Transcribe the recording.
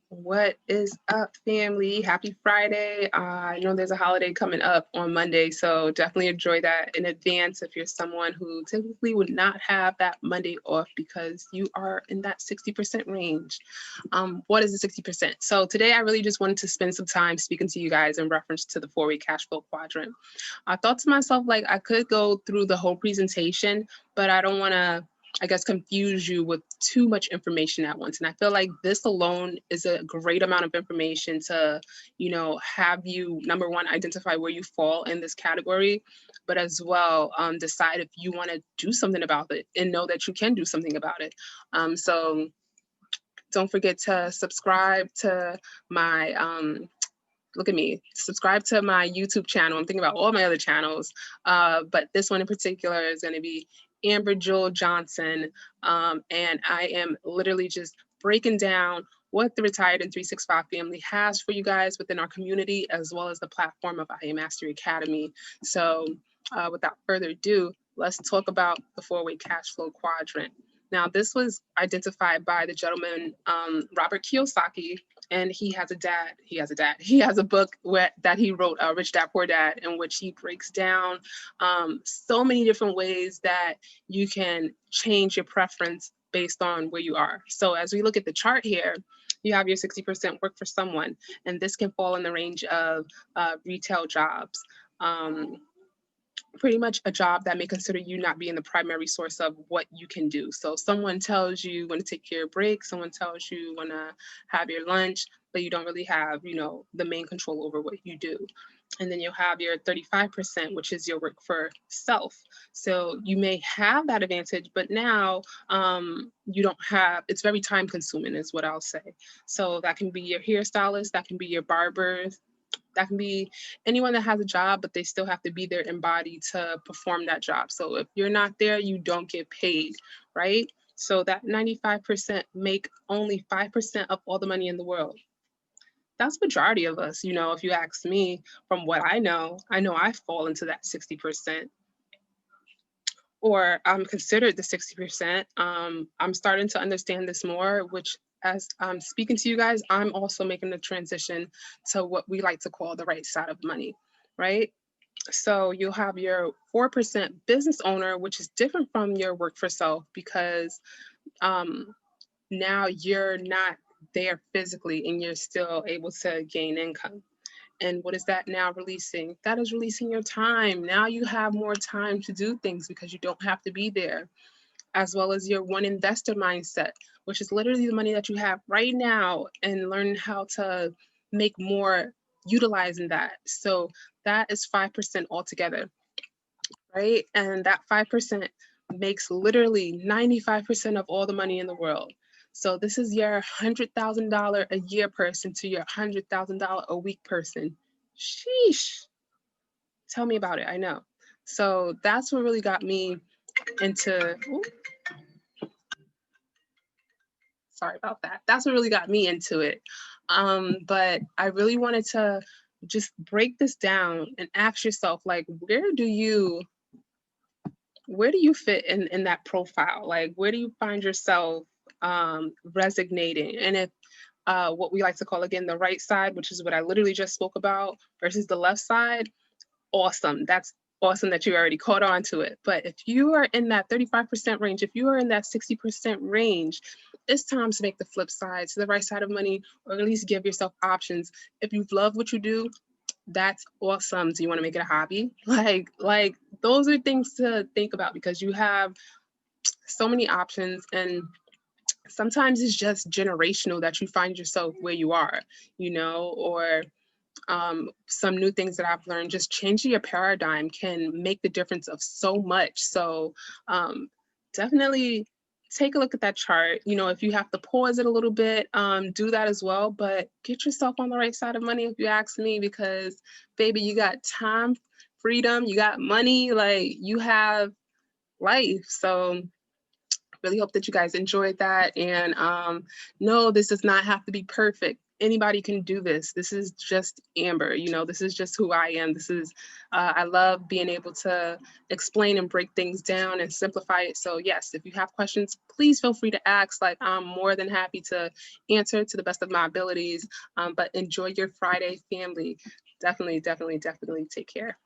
What is up, family? Happy Friday. I know there's a holiday coming up on Monday, so definitely enjoy that in advance if you're someone who typically would not have that Monday off because you are in that 60% range. What is the 60%? So today I really just wanted to spend some time speaking to you guys in reference to the 4-week cash flow quadrant. I thought to myself, like, I could go through the whole presentation, but I don't want to, I guess, confuse you with too much information at once. And I feel like this alone is a great amount of information to, have you, number one, identify where you fall in this category, but as well, decide if you want to do something about it and know that you can do something about it. So don't forget to subscribe to my look at me, subscribe to my YouTube channel. I'm thinking about all my other channels, but this one in particular is going to be Amber Jewel Johnson. And I am literally just breaking down what the Retired in 365 family has for you guys within our community, as well as the platform of IA Mastery Academy. So without further ado, let's talk about the 4-week cash flow quadrant. Now, this was identified by the gentleman, Robert Kiyosaki, and he has a dad. He has a book that he wrote, Rich Dad Poor Dad, in which he breaks down so many different ways that you can change your preference based on where you are. So as we look at the chart here, you have your 60% work for someone, and this can fall in the range of retail jobs. Pretty much a job that may consider you not being the primary source of what you can do. So someone tells you when to take your break, someone tells you when to have your lunch, but you don't really have, the main control over what you do. And then you'll have your 35%, which is your work for self. So you may have that advantage, but now you don't have, it's very time consuming is what I'll say. So that can be your hairstylist, that can be your barbers, that can be anyone that has a job, but they still have to be there in body to perform that job. So if you're not there, you don't get paid, right? So that 95% make only 5% of all the money in the world. That's majority of us, if you ask me, from what I know I fall into that 60%, or I'm considered the 60%. I'm starting to understand this more, which as I'm speaking to you guys, I'm also making the transition to what we like to call the right side of money, right? So you'll have your 4% business owner, which is different from your work for self because um, now you're not there physically and you're still able to gain income. And what is that now releasing? That is releasing your time. Now you have more time to do things because you don't have to be there, as well as your one investor mindset, which is literally the money that you have right now and learn how to make more utilizing that. So that is 5% altogether, right? And that 5% makes literally 95% of all the money in the world. So this is your $100,000 a year person to your $100,000 a week person. Sheesh. Tell me about it. I know. So that's what really got me into. Ooh, sorry about that. That's what really got me into it. But I really wanted to just break this down and ask yourself, like, where do you fit in that profile? Like, where do you find yourself resonating? And if what we like to call again the right side, which is what I literally just spoke about, versus the left side, awesome. That's awesome that you already caught on to it. But if you are in that 35% range, if you are in that 60% range, it's time to make the flip side to the right side of money, or at least give yourself options. If you love what you do, that's awesome. Do you want to make it a hobby? Like those are things to think about because you have so many options, and sometimes it's just generational that you find yourself where you are, or some new things that I've learned. Just changing your paradigm can make the difference of so much. So definitely take a look at that chart. If you have to pause it a little bit, do that as well. But get yourself on the right side of money, if you ask me, because baby, you got time, freedom, you got money, like you have life. So really hope that you guys enjoyed that. And no, this does not have to be perfect. anybody can do this. This is just Amber, you know, this is just who I am. This is, I love being able to explain and break things down and simplify it. So yes, if you have questions, please feel free to ask. Like, I'm more than happy to answer to the best of my abilities. But enjoy your Friday, family. Definitely, definitely, definitely take care.